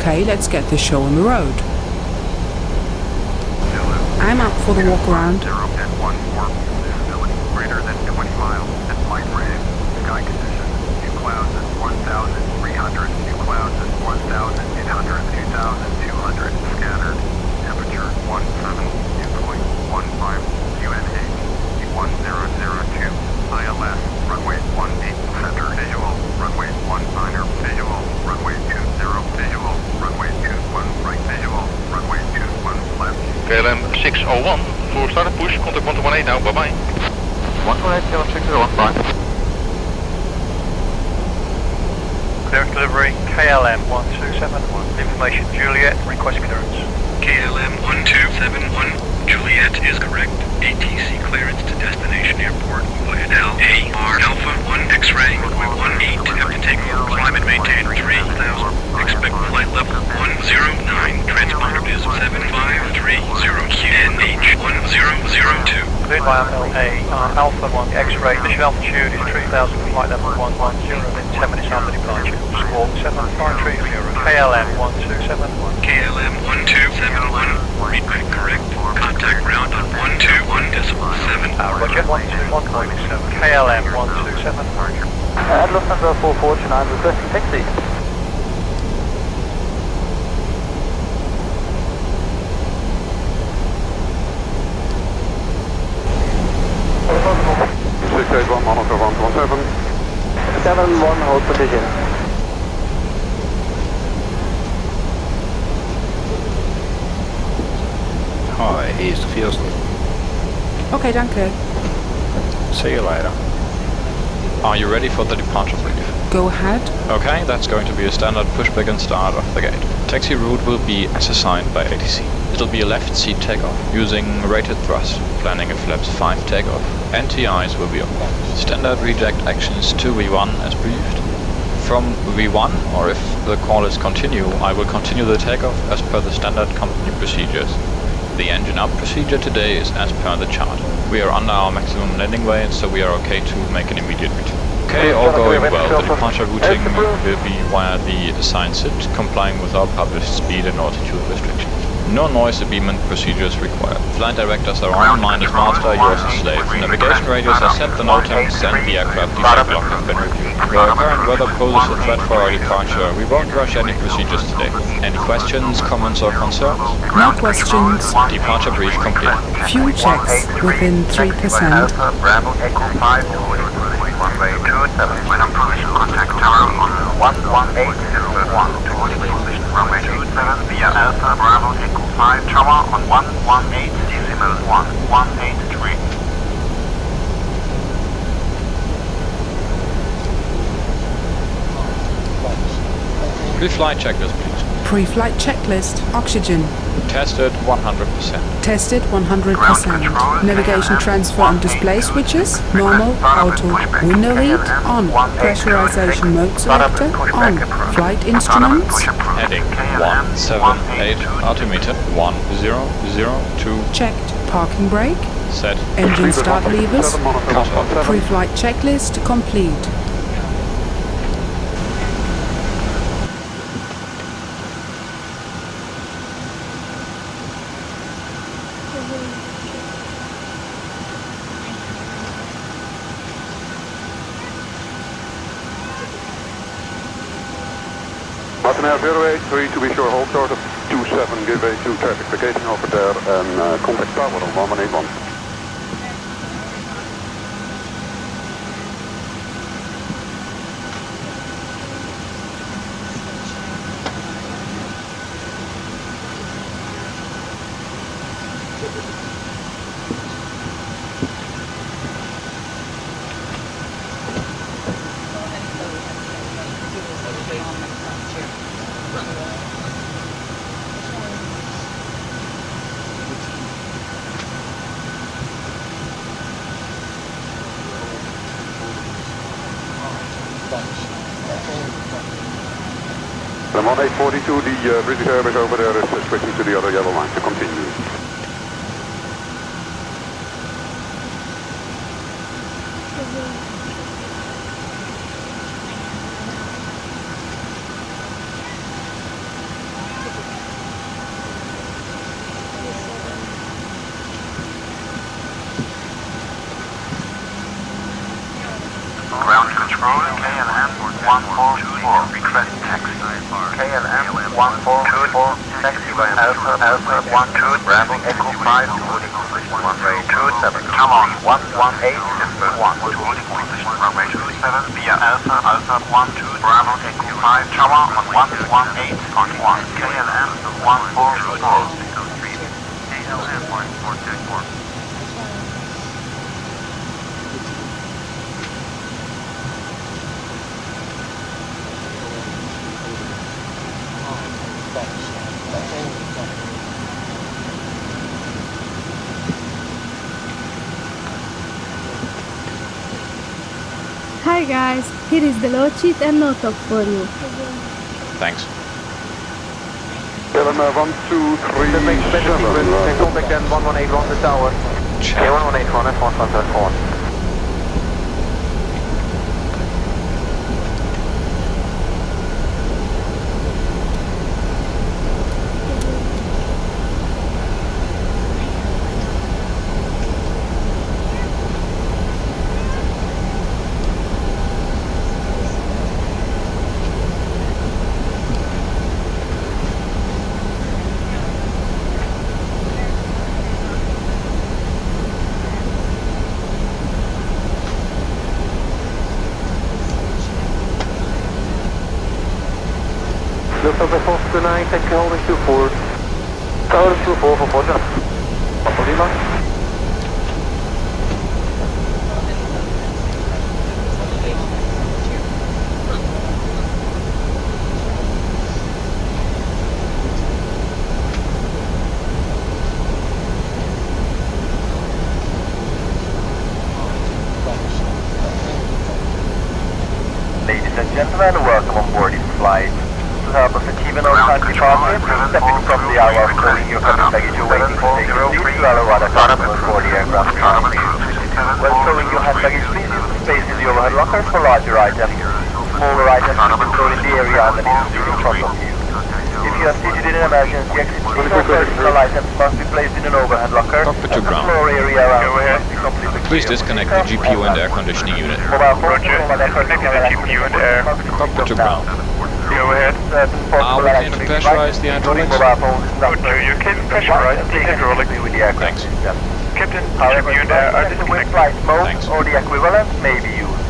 Okay, let's get this show on the road. I'm up for the walk around. 0 at 1-4, visibility greater than 20 miles at light rain. Sky conditions, new clouds at 1,300, new clouds at 1,800, 2,200, scattered. Temperature 17, dew point 15, UNH 1002, ILS, runway 18 center, visual, runway 19er, visual, runway 20, visual, runway 21 right, visual, runway 21 left. KLM 601 for startup push, contact 118 now, bye bye. 118, KLM 601, bye. Clearance delivery, KLM 1271, information Juliet, request clearance. KLM 1271, Juliet is correct. ATC clearance to destination airport via LAR Alpha 1 X-ray, runway 18, have to take off, climb and maintain 3000. Expect flight level 109, transponder is 7530 QNH 1002. Cleared by LA Alpha 1 X-ray, mission altitude is 3000, flight level 110, in 10 minutes after departure. Squawk 7530, KLM 1271. KLM 1271, read back correct. Contact ground on 121.7. Roger, 121.7, KLM 1271. At Lufthansa 449, requesting taxi. Monitor 117. 7-1, hold position. Hi, hier is de Fielst. Okay, danke. See you later. Are you ready for the departure brief? Go ahead. Okay, that's going to be a standard pushback and start of the gate. Taxi route will be as assigned by ATC. It'll be a left seat takeoff, using rated thrust, planning a flaps 5 takeoff. NTIs will be on 1. Standard reject actions to V1 as briefed. From V1, or if the call is continue, I will continue the takeoff as per the standard company procedures. The engine up procedure today is as per the chart. We are under our maximum landing weight, so we are okay to make an immediate return. Okay, all going well. The departure routing will be via the assigned SIT, complying with our published speed and altitude restrictions. No noise abatement procedures required. Flight directors are on, mine is master, yours is slave. Navigation radios are set, the NOTAMs and the aircraft defect log have been reviewed. The current weather poses a threat for our departure. We won't rush any procedures today. Any questions, comments or concerns? No questions. Departure brief complete. Fuel checks within 3%. Bravo Echo 5, runway 27, when approach, contact tower on 11801, towards position runway 27 via Alpha Bravo Echo 5 tower on 118.113. Pre-flight checklist, please. Pre-flight checklist. Oxygen. Tested 100%. Tested 100%. Navigation transfer and display switches. Normal, auto. Window heat on. Pressurization mode selector on. Flight instruments. Heading 178, altimeter 1002. Checked. Parking brake. Set. Engine start levers. Cut off. Pre-flight checklist complete. Martin 083 to be sure, hold short of 27, give way to traffic vacating over there and contact tower on 1181. And on 842, the British Airways over there is switching to the other yellow line to continue. KLM 144, request taxi. KLM 144, taxi by Alpha 12, Bravo Echo 5, holding position runway 27. Come on, 118 is 1. Holding position runway 27 via Alpha 12, Bravo Echo 5, tower on 118 on 1. KLM 144. KLM 144. Hi guys, here is the low cheat and no talk for you. Thanks. LFMN 123, Contact then 1181 the tower. Check. 1181 F174. Lufthansa 429, thank you, holding 24. Tower 24 for Porsche. Papa Lima. Ladies and gentlemen, welcome on board this flight. To help us achieve an on-time departure, stepping from the hour of throwing your cabin baggage away to station, please allow other customers for the aircraft behind you. When throwing your hand baggage, please use the space in the overhead lockers for larger items. Smaller items can be thrown in the area underneath the seat in front of you. If you are seated in an emergency exit, all personal items must be placed in an overhead locker. Cockpit to The ground. floor area around must be completely Please clear. disconnect the GPU and air conditioning unit. Mobile phones, Roger. disconnecting the GPU and air. Cockpit to ground. Go ahead. We can pressurize the hydraulics. Roger, you can pressurize the hydraulic. Thanks. Captain, However, GPU and air are with disconnected. flight mode Thanks. or the equivalent may be used.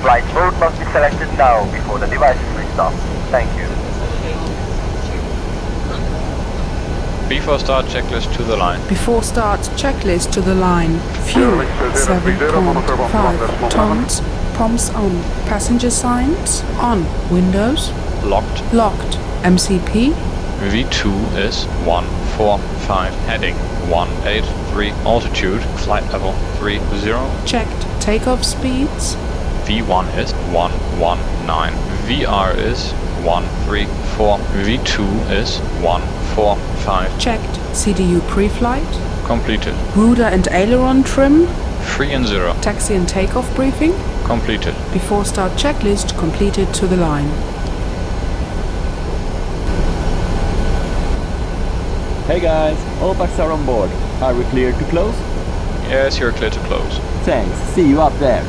Flight mode must be selected now before the device is restarted. Thank you. Before start checklist to the line. Before start, checklist to the line. Fuel 7.5 tons. Pumps on. Passenger signs on. Windows Locked. locked. MCP V2 is 145. Heading 183. Altitude. Flight level 30. checked. Takeoff speeds V1 is 119. VR is 134. V2 is 145. checked. CDU pre-flight. Completed. Rudder and aileron trim. 3 and 0. Taxi and takeoff briefing. Completed. Before start checklist completed to the line. Hey guys, all packs are on board. Are we clear to close? Yes, you're clear to close. Thanks, see you up there.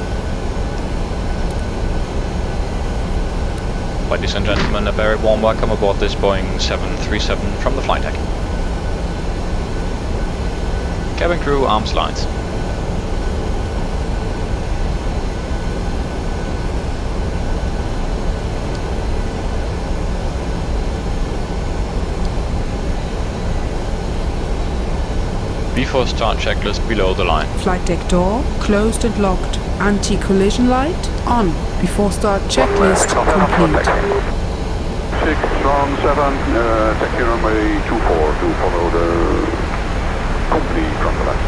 Ladies and gentlemen, a very warm welcome aboard this Boeing 737 from the flight deck. Cabin crew, arms lines. Before start checklist below the line. Flight deck door closed and locked. Anti-collision light on. Before start checklist complete. 6 from 7, taxi runway 24 to follow the company from the left.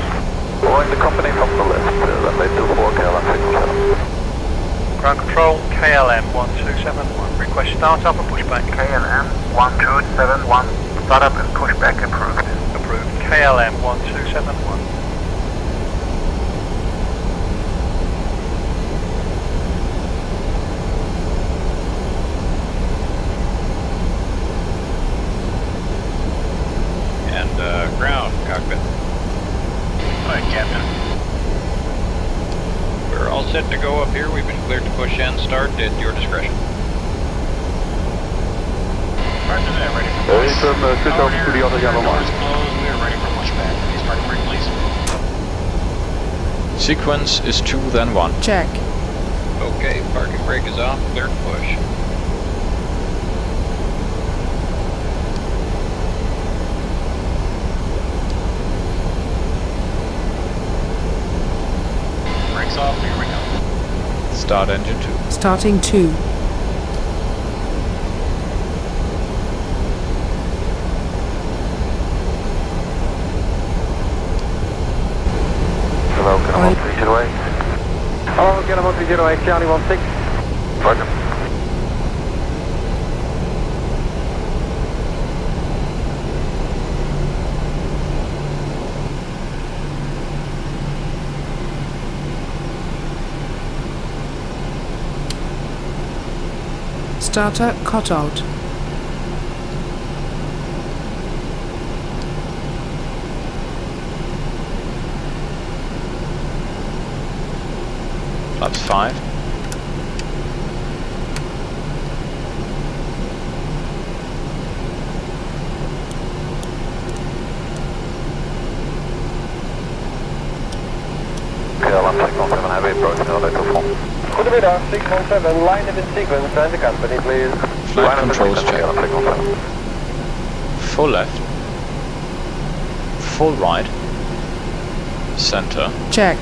Following the company from the left, runway 24, KLM 607. Ground control, KLM 1271. Request startup and pushback. KLM 1271, startup and pushback approved. Approved. KLM 1271. And ground, cockpit. Hi, Captain. We're all set to go up here. We've been cleared to push and start at your discretion. Roger that, ready for push. Switch over to the other yellow line. Doors closed, we are ready for pushback. Please parking brake, please. Sequence is 2 then 1. Check. Okay, parking brake is off, cleared to push. Brakes off, here we go. Start engine 2. Starting 2. Hello, can I Oil. 308? Hello, get about 308, Charlie 16. Roger. Starter cut out. Flaps 5. KLM 617 Heavy approaching elevator 4. Goedemiddag, 617, line up in sequence and the company, please. Flight controls check. Full left. Full right. Center. Check.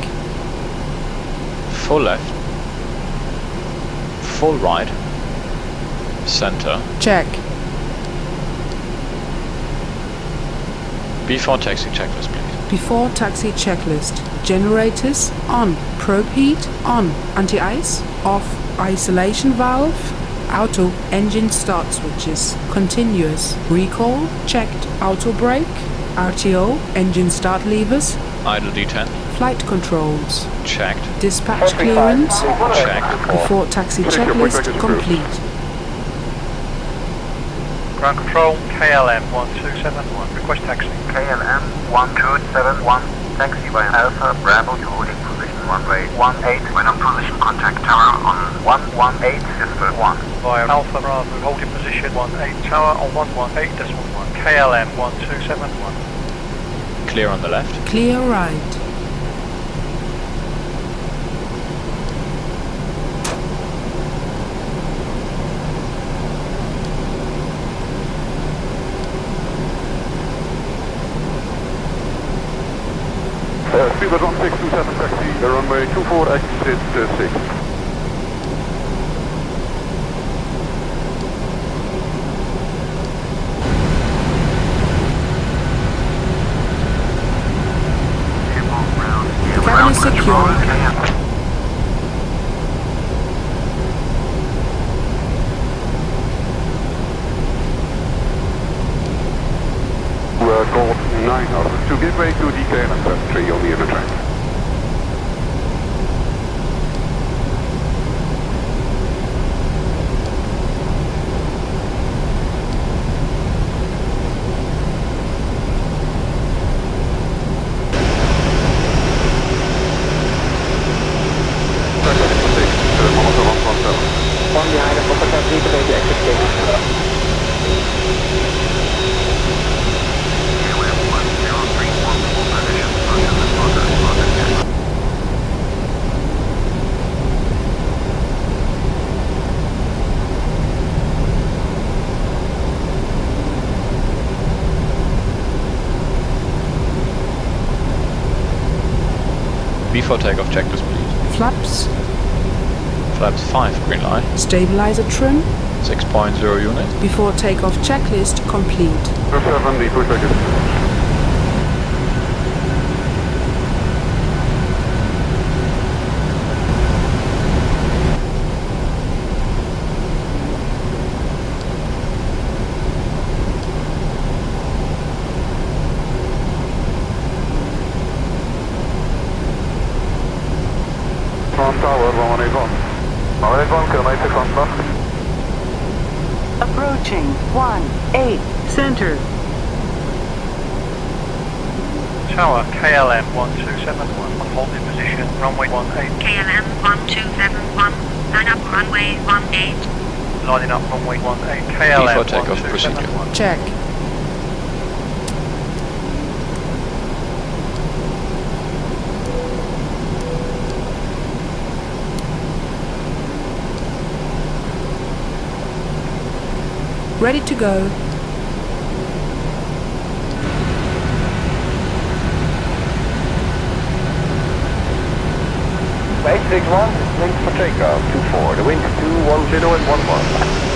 Full left. Full right. Center. Check. Before taxi checklist, please. Before taxi checklist. Generators on. Probe heat on. Anti-ice off. Isolation valve. Auto engine start switches. Continuous. Recall checked. Auto brake. RTO. Engine start levers. Idle D10. Flight controls. Checked. Dispatch clearance. Checked. Before taxi checklist complete. Ground control, KLM 1271, request taxi. KLM 1271, taxi by Alpha Bravo to holding position runway 18. When on position, contact tower on 118 is 1. Via Alpha Bravo holding position 18, tower on 118.1. KLM 1271. Clear on the left. Clear right. Speedbird 1627 taxi, the runway 24 exit 6. Cabin is secure. Call 9 to give way to the KLM 3 on the inner track. One behind the Pushback 3 to exit 6. Before takeoff checklist, please. Flaps. Flaps 5, green light. Stabilizer trim. 6.0 unit. Before takeoff checklist complete. 7, the pushback is... Tower 181. 181, kilometer contact. Approaching 18 center. Tower KLM 1271. hold in position, runway 18. KLM 1271, line up runway 18. Lining up runway 18. KLM Before takeoff 1271. procedure. Check. Ready to go. Wait, 61, link for takeoff, 24, the wind 210 and 11.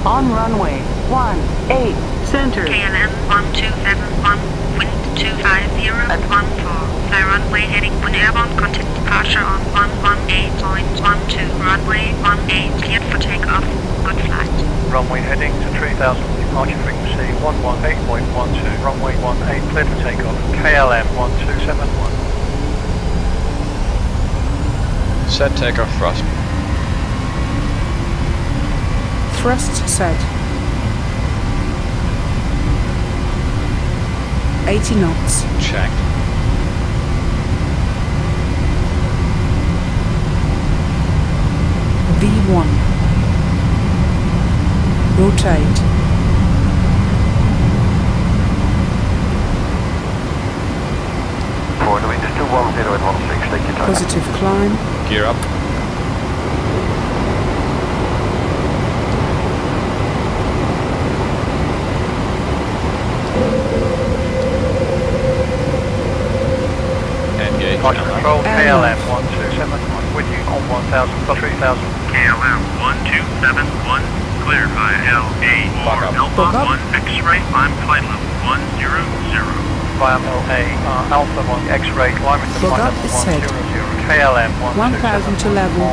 On runway 18, center. KLM 1271, wind 250 at 14. Fly runway heading 1 airborne, contact departure on 118.12. Runway 18 cleared for takeoff. Good flight. Runway heading to 3000, departure frequency 118.12. Runway 18 cleared for takeoff. KLM 1271. Set takeoff thrust. Thrust set. 80 knots. Check. V1. Rotate. For the wind is 210 at 16, take your time. Positive climb. Gear up. Departure control, KLM 1271, with you on 1000 plus 3000. KLM 1271, cleared by LA or Alpha Bug up. 1 X-ray, climb flight level 100. Via LA, Alpha 1 X-ray, climbing to Bug flight up level is set. 100. KLM 1000 to 1271. level.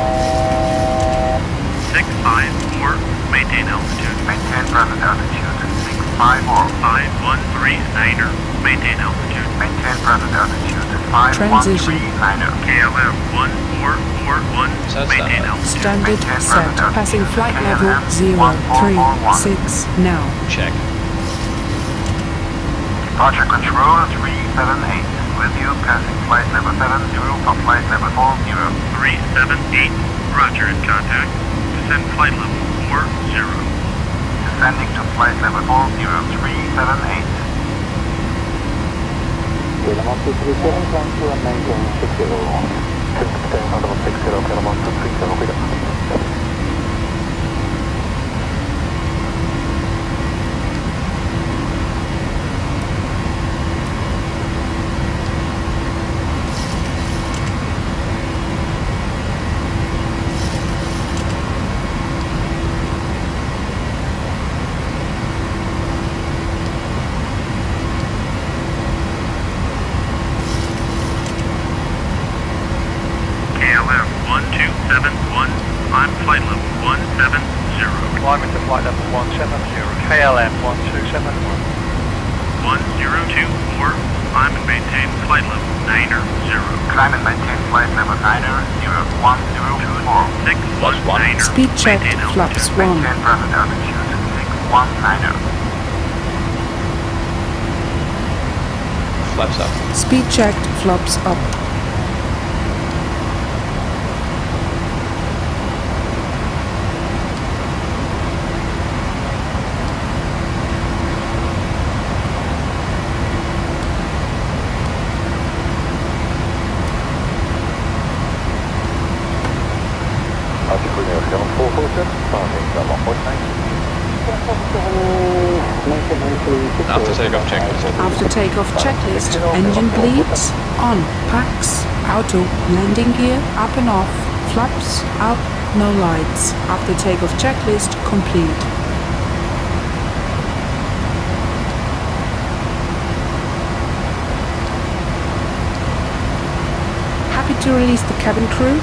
654, maintain altitude. Maintain present altitude, 654. 5139er, maintain altitude. Maintain present altitude, Transition. 5139er. KLM 1441, maintain altitude. Standard set. Passing flight level 036 now. Check. Departure control 378. With you passing flight level 70 for flight level 40. 378, roger, in contact. Descend flight level 40. Descending to flight level 40, 378. KLM 237, climb to and maintain 60. 60, KLM 230, KLM 1271, climb flight level 170. climbing to flight level 170. KLM 1271. 1024, climb and maintain flight level 90. Climb and maintain flight level 90, 1024. 619er, Speed check. maintain Flaps altitude. 1. Maintain present altitude, 619er. Flaps up. Speed checked. Flaps up. After takeoff checklist. After takeoff checklist, engine bleeds, on, packs, auto, landing gear, up and off, flaps, up, no lights. After takeoff checklist, complete. Happy to release the cabin crew?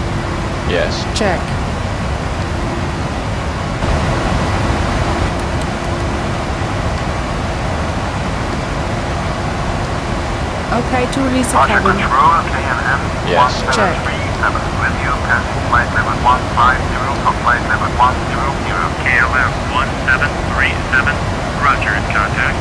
Yes. Check. Okay to release the Roger, cabin. control, KLM Yes. 1737 with you, passing flight level 150 for flight level 100. KLM 1737, roger, contact.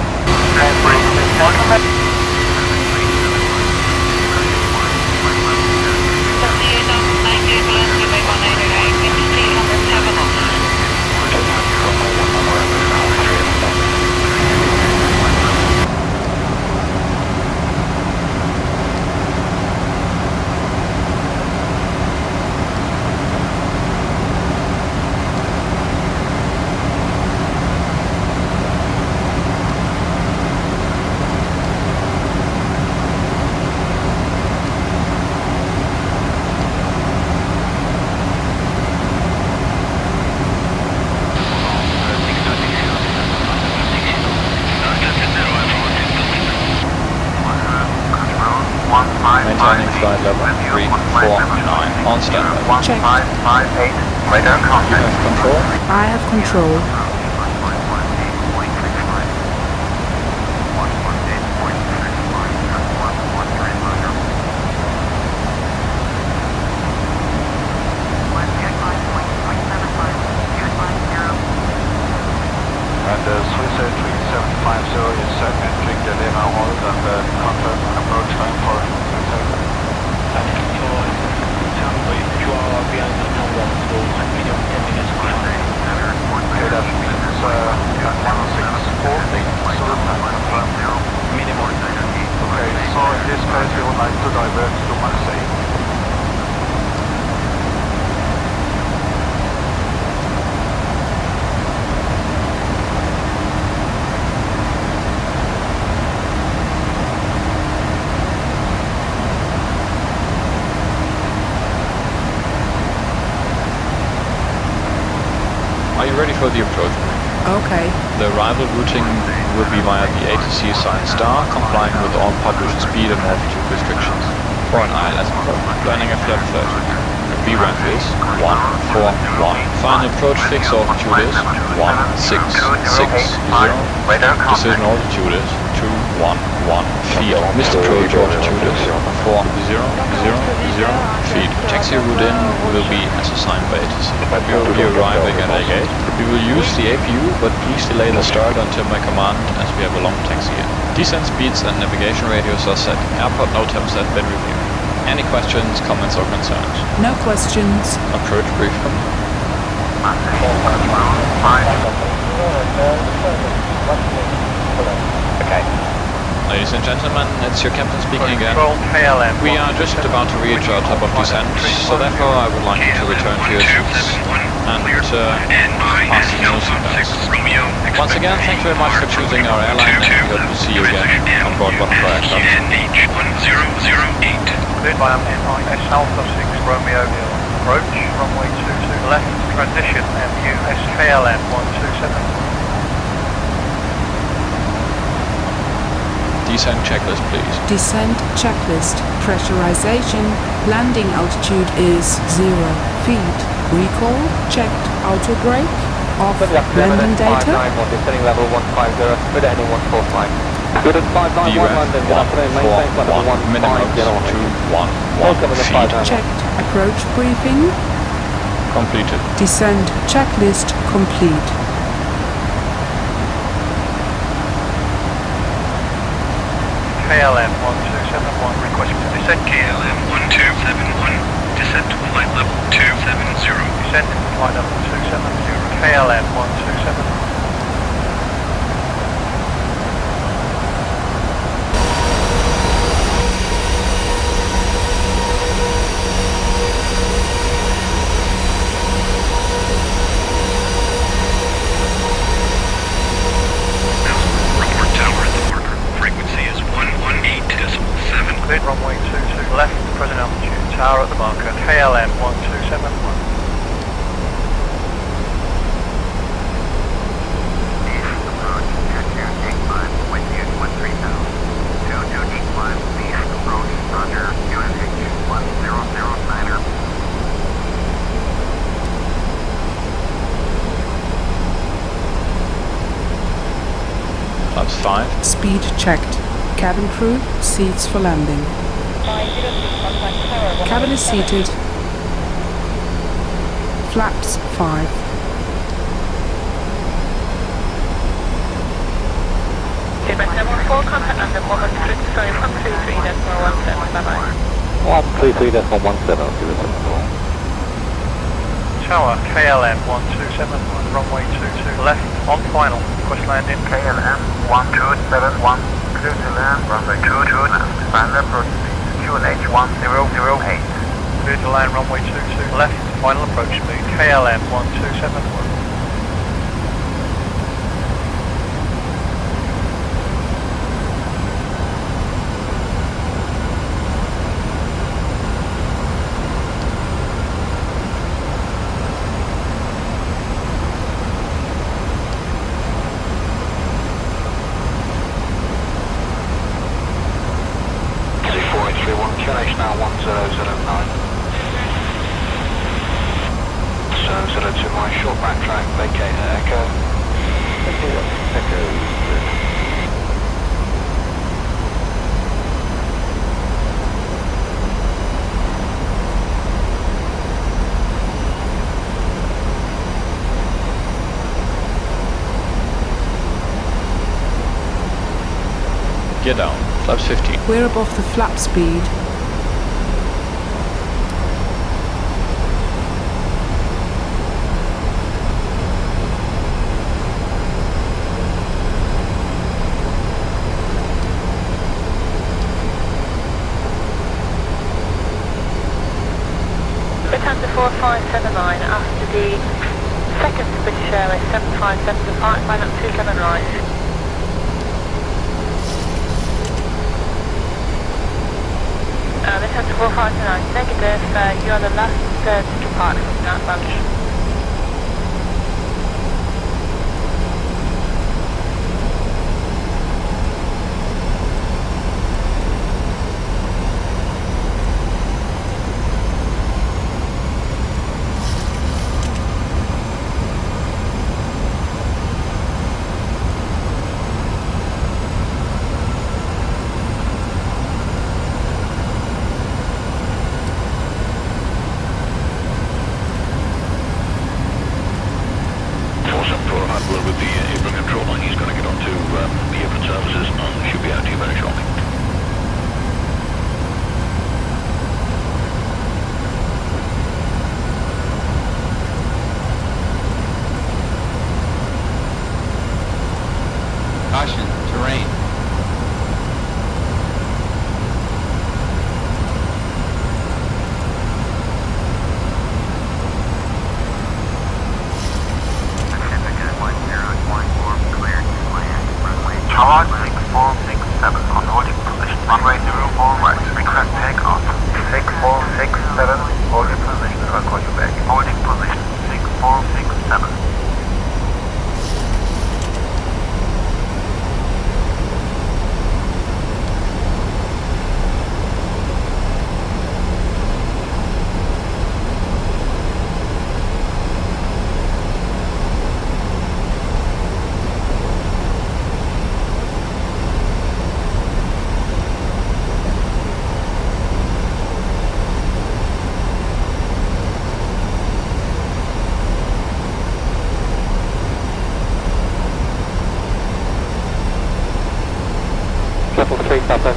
Maintaining flight level 349 on standby. Check. 1558, radar You contact. have control. I have control. And Swiss Air 3750 is set, entering the Lena hold and contact and approach time for Swiss Air. Okay, that means 1640, minimum. Okay, so in this case we would like to divert to Marseille. Are you ready for the approach? Okay. The arrival routing will be via the ATC assigned star, complying with all published speed and altitude restrictions. For an ILS approach, planning a flat 30. The VRAMP is 141. Final approach fix altitude is 1660. Decision altitude is 211 feet. Missed approach altitude is 4000 feet. Taxi route in will be as assigned by ATC. We will be arriving at A-gate. We will use the APU, but please delay the start until my command as we have a long taxi in. Descent speeds and navigation radios are set. Airport NOTAMs have been reviewed. Any questions, comments or concerns? No questions. Approach brief. Okay. Ladies and gentlemen, it's your captain speaking again. Control KLM. We are just about to reach our top of descent, so therefore I would like you to return to your seats and fasten your seatbelts. Once again, thank you very much for choosing our airline, and we hope to see you again on board one of our aircraft. Cleared by MIS Alpha 6 Romeo. Approach, runway 22 left, transition MUS KLM 127. Descent checklist, please. Descent checklist. Pressurization. Landing altitude is 0 feet. Recall checked. Auto brake. Off. Landing data. Descending level 150 with heading 145. Good at 591 London, good afternoon, maintain flight level 150. Minimum 211 feet. Checked. Approach briefing. Completed. Descent checklist complete. KLM 1271 requesting to descend. KLM 1271, descent to flight level 270. Descend to flight level 270. KLM 127. Cleared runway 22 left, present altitude, tower at the marker, KLM 1271. East approach, 2285, wind yield 13,000. 2285, east approach, roger, UNH 1009er. Flaps 5. Speed checked. Cabin crew, seats for landing. Cabin is seated. Flaps 5. Quebec 74, contact London 133, decimal 17, bye-bye. 133.17, 074. Tower, KLM 127, runway 22 left, on final, request landing. KLM 1271, clear to land, runway 22 left. Final approach speed, QNH 1008. Clear to land, runway 22 left, final approach speed, KLM 1271. QNH now 1009. So 02 my short backtrack, vacate Echo. Echo. Gear down, flaps 15. We're above the flap speed. Lufthansa 4579 after the second British Airways 757 depart, line up 27 right. Lufthansa 4529, negative, you are the last to depart from that bunch. Caution, terrain. Tower 6467 on holding position. Runway 04 right. Request takeoff. 6467 holding position. I'll call you back. Holding position 6467.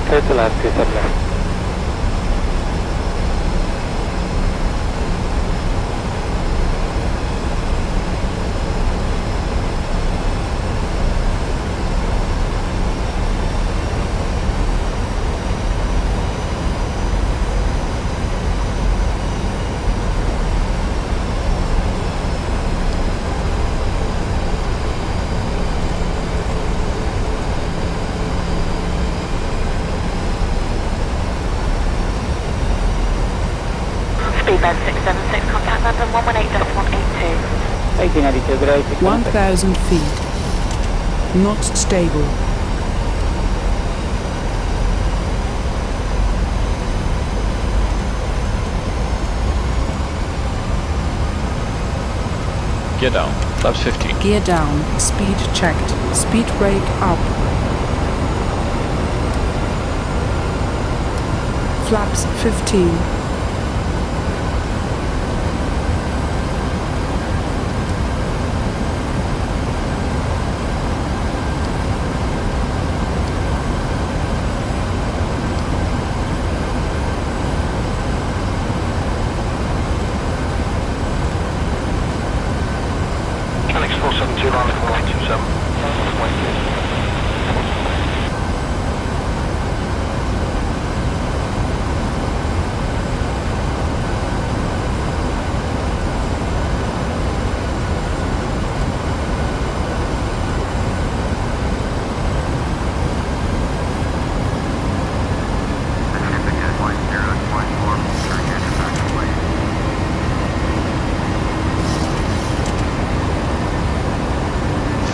Clear to land, 27 left. Speedbird 676, contact London 118.182. 1892, good day, 1,000 feet. Not stable. Gear down, flaps 15. Gear down, speed checked. Speed brake up. flaps 15.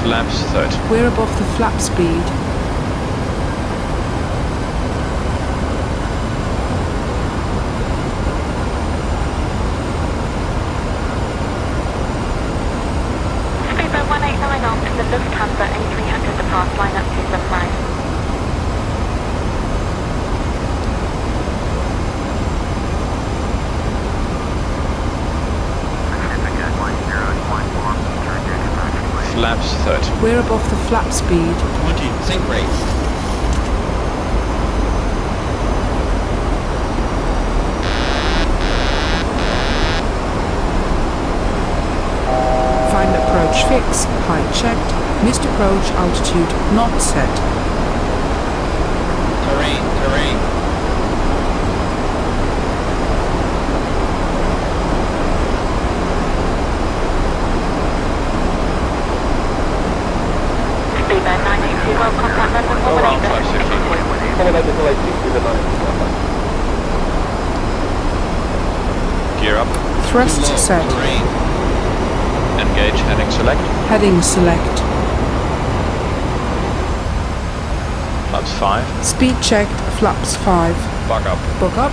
Flaps 30. We're above the flap speed. Speedboat 189 on to the Lufthansa A300 depart line up 279. Flaps 30. We're above the flap speed. 20, sink rate. Find approach fix, height checked, missed approach altitude not set. Terrain. Around 560. Gear up. Thrust set. Engage heading select. Heading select. Flaps 5. Speed checked, flaps 5. Bug up. Book up.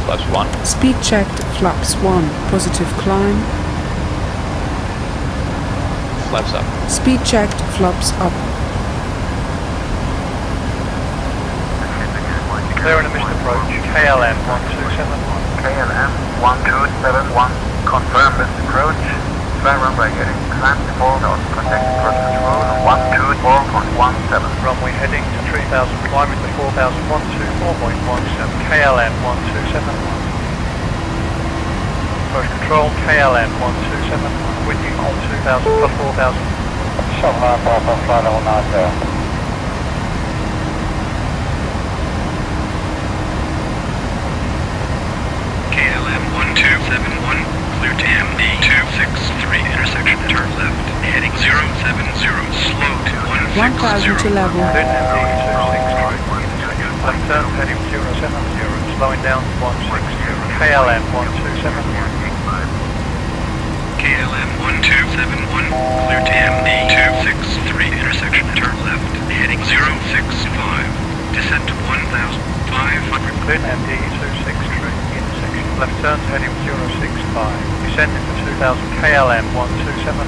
Flaps 1. Speed checked, flaps 1. Positive climb. Flaps up. Speed checked, flaps up. Declaring a missed approach, KLM 1271. KLM 1271, confirm missed approach. Fly runway heading transport on contact cross control 124.17. Runway heading to 3000, climbing to 4012, 4.17. KLM 1271. Approach control, KLM 1271, with you on 2000 plus 4000. Shanghai, Papa, flight level 90. KLM 1271, clear to MD 263, intersection, turn left, heading 070, slow to 1000 to level. Clear to MD 263, left turn heading 070, slowing down 160, KLM 1271. KLM 1271, clear to MD 263, intersection, turn left, heading 065, descent to 1500. Clear to MD 263, intersection, left turn heading 065, descending to 2000, KLM 1271.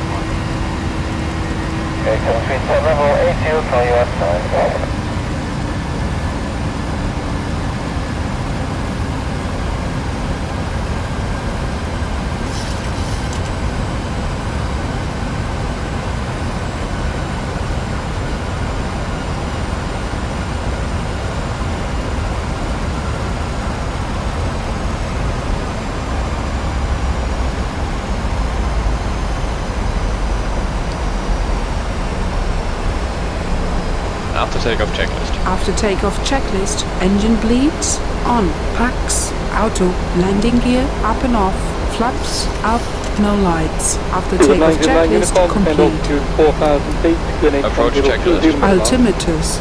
Okay, 737 level 80 for US side. After takeoff checklist. After takeoff checklist, engine bleeds, on, packs, auto, landing gear, up and off, flaps, up, no lights. After takeoff checklist, complete. Approach checklist. Altimeters.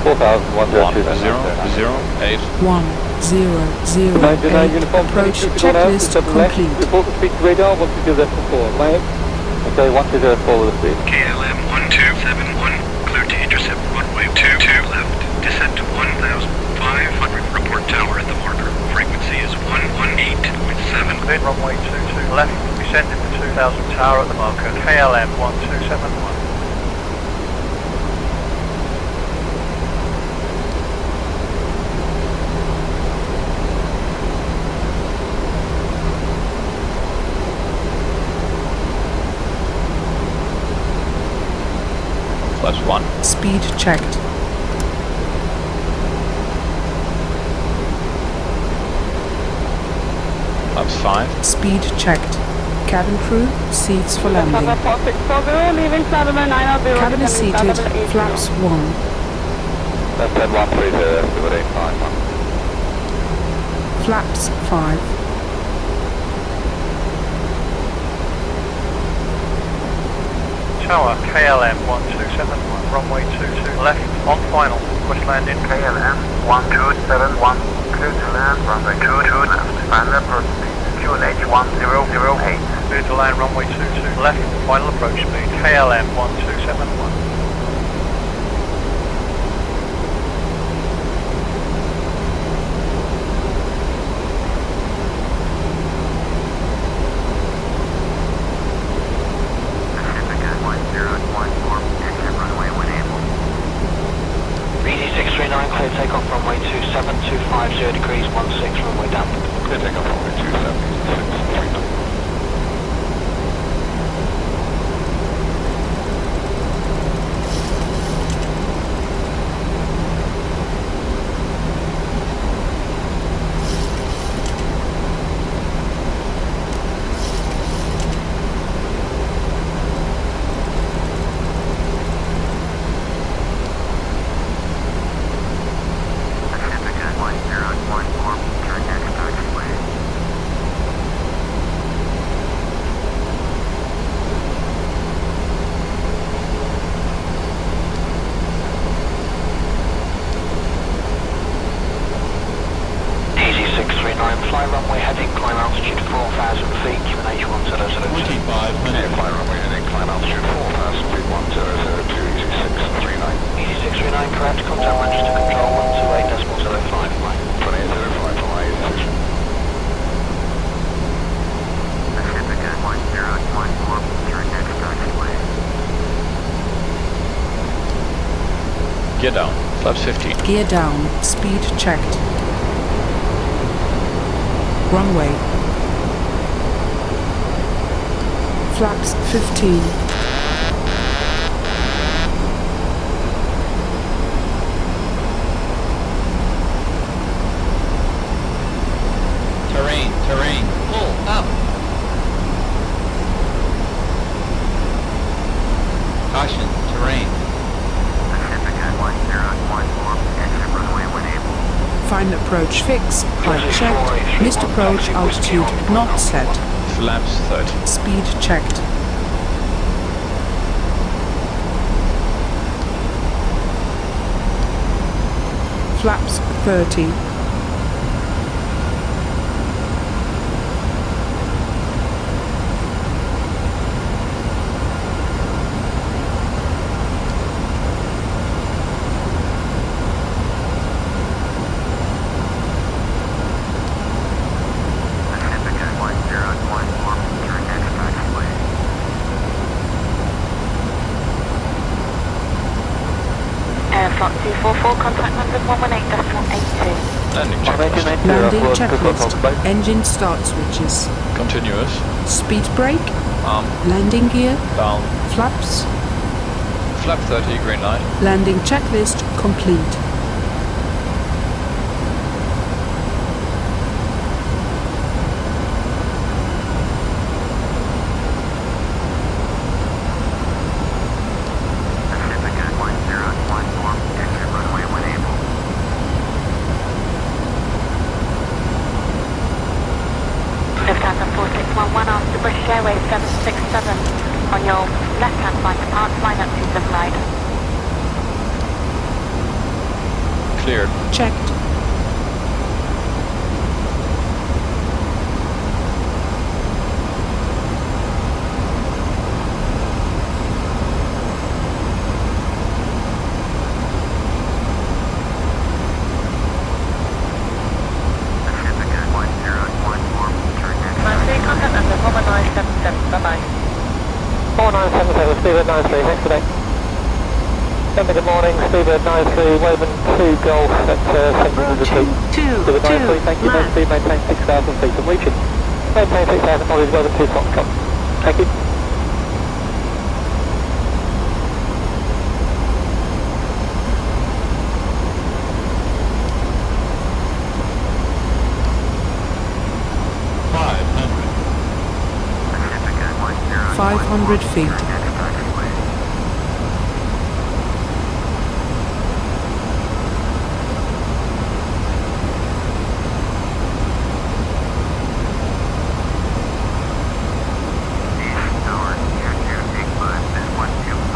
1008. 1008. Approach checklist complete. Report the speed to radar, 1204. Land. Okay, 1204 with the speed. KLM 1271, clear to intercept runway 22 left, descent to 1500, report tower at the marker. Frequency is 118.7. Clear runway 22 left, descending to 2000, tower at the marker, KLM 1271. Flaps 1. Speed checked. Flaps 5. Speed checked. Cabin crew, seats for landing. Cabin is seated, flaps 1. That's 130, Steward 851. Flaps 5. Tower, KLM 1271, runway 22 left, on final, request landing. KLM 1271, clear to land, runway 22 left, final approach speed, QNH 1008. Clear to land, runway 22 left, final approach speed, KLM 1271. Clear takeoff runway 27, 250 degrees, 16 runway down. Clear takeoff runway 27, 639. Fly runway heading, climb altitude 4,000 feet, QNH 1000. 25 minutes. Fly runway heading, climb altitude 4,000 feet, 1002, easy 639. Easy 639, correct, contact Manchester Control 128.05, flight. 2805, fly, easy 6. Pacific at 1014, turn next taxiway. Gear down. Flaps 15. Gear down, speed checked. Runway. Flaps 15. Terrain, pull up. Caution, terrain. Pacific at 1014, exit runway when able. Final approach fix, height checked, missed approach altitude not set. Flaps 30. Speed checked. Flaps 30. Flight 244, contact London 118.82. Landing checklist. Landing checklist. Engine start switches. Continuous. Speed brake. Arm. Landing gear. Down. Flaps. Flap 30, green light. Landing checklist complete. British Airways 767 on your left-hand side, depart flight up to the flight. Cleared. Checked. Bye-bye. 4977, Speedbird 93, thanks today. Good morning, Speedbird 93, Woven 2 Golf at 700 feet. Speedbird 93, thank you, main speed, maintain 6,000 feet. I'm reaching. Maintain 6,000, apologies, Woven 2 Foxtrot. Thank you. 500 feet.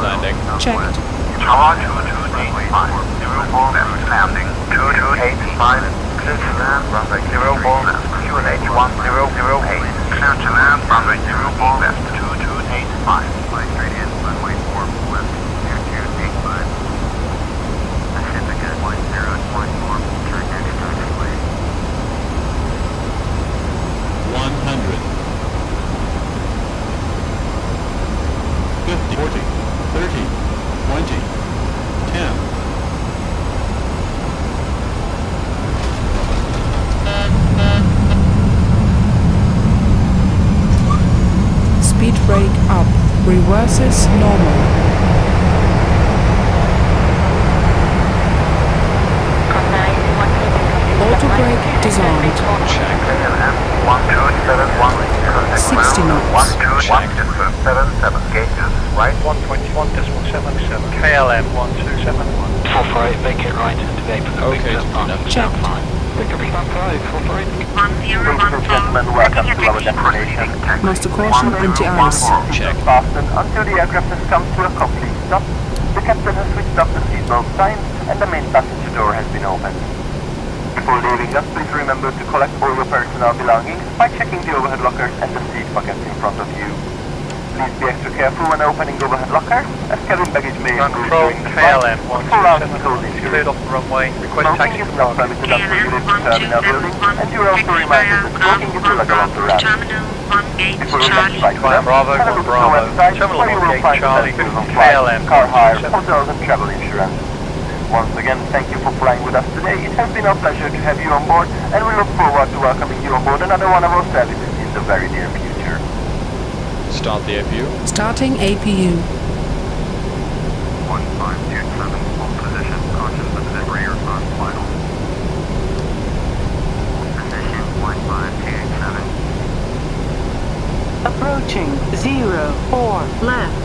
Landing. Checked. Tower 2285, 04 left, landing 2285, clear to land, runway 04 left, QNH1008, clear to land, runway 04 left, 2285, fly straight in, runway 4 left, 2285, Pacifica 1014, turn next taxiway. 100. 50, 40, 30, 20, 10. Speed brake up. Reverses normal. Auto brake disarmed. Check. 60 knots. 1277 gauges, right? 121.77, KLM 127. 448, make it right to the Okay, Check. Gentlemen, welcome to our destination. Master caution, anti-ice. Check. Fasten until the aircraft has come to a complete stop. The captain has switched off the seatbelt sign and the main passenger door has been opened. Before leaving us, please remember to collect all your personal belongings by checking the overhead lockers and the seat pockets in front of you. Please be extra careful when opening overhead lockers, as cabin baggage may improve Control during the flight. KLM Full out includes 127, insurance. cleared off the runway, request Smoking taxi is not permitted until you leave the terminal building, and you are also reminded that smoking is illegal on the ramp. Before your next flight with us, Bravo, have a look at Bravo, our website Terminal where you will 18 find Charlie, incentives on 50 flights, KLM car hire, 127. hotels and travel insurance. Once again, thank you for flying with us today. It has been our pleasure to have you on board, and we look forward to welcoming you on board another one of our services in the very near future. Start the APU. Starting APU. 1527, hold position, caution the delivery or on final. Position 15287. Approaching 04 left.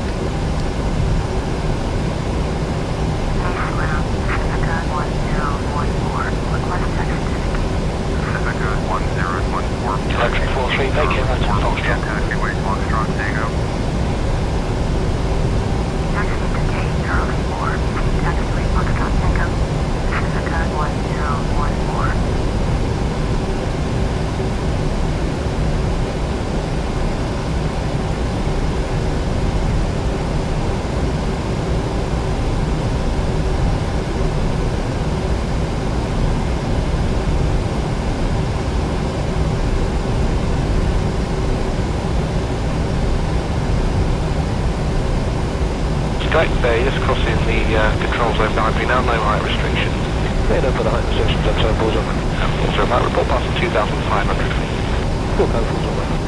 Electric 43, make it right to Foxtrot. Taxiway Foxtrot, Takeoff. Taxi to gate Charlie 4, taxiway Foxtrot, Takeoff. Pacifica 1014. Direct Bay, just crossing the control zone boundary now, no height restriction. Cleared over the height restrictions and turbo's on. Also, might report passing 2,500 feet. Full controls on.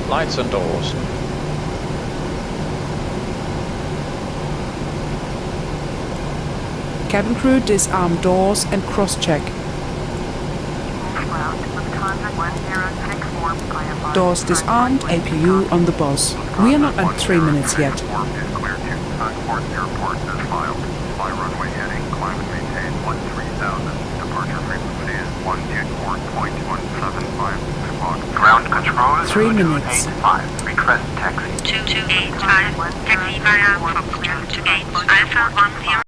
Lights and doors. Cabin crew disarm doors and cross-check. Doors disarmed, APU on the bus. We are not at 3 minutes yet. Ground control 3 minutes. 285. Request taxi. 2285, taxi via Foxtrot to gate Alpha 10.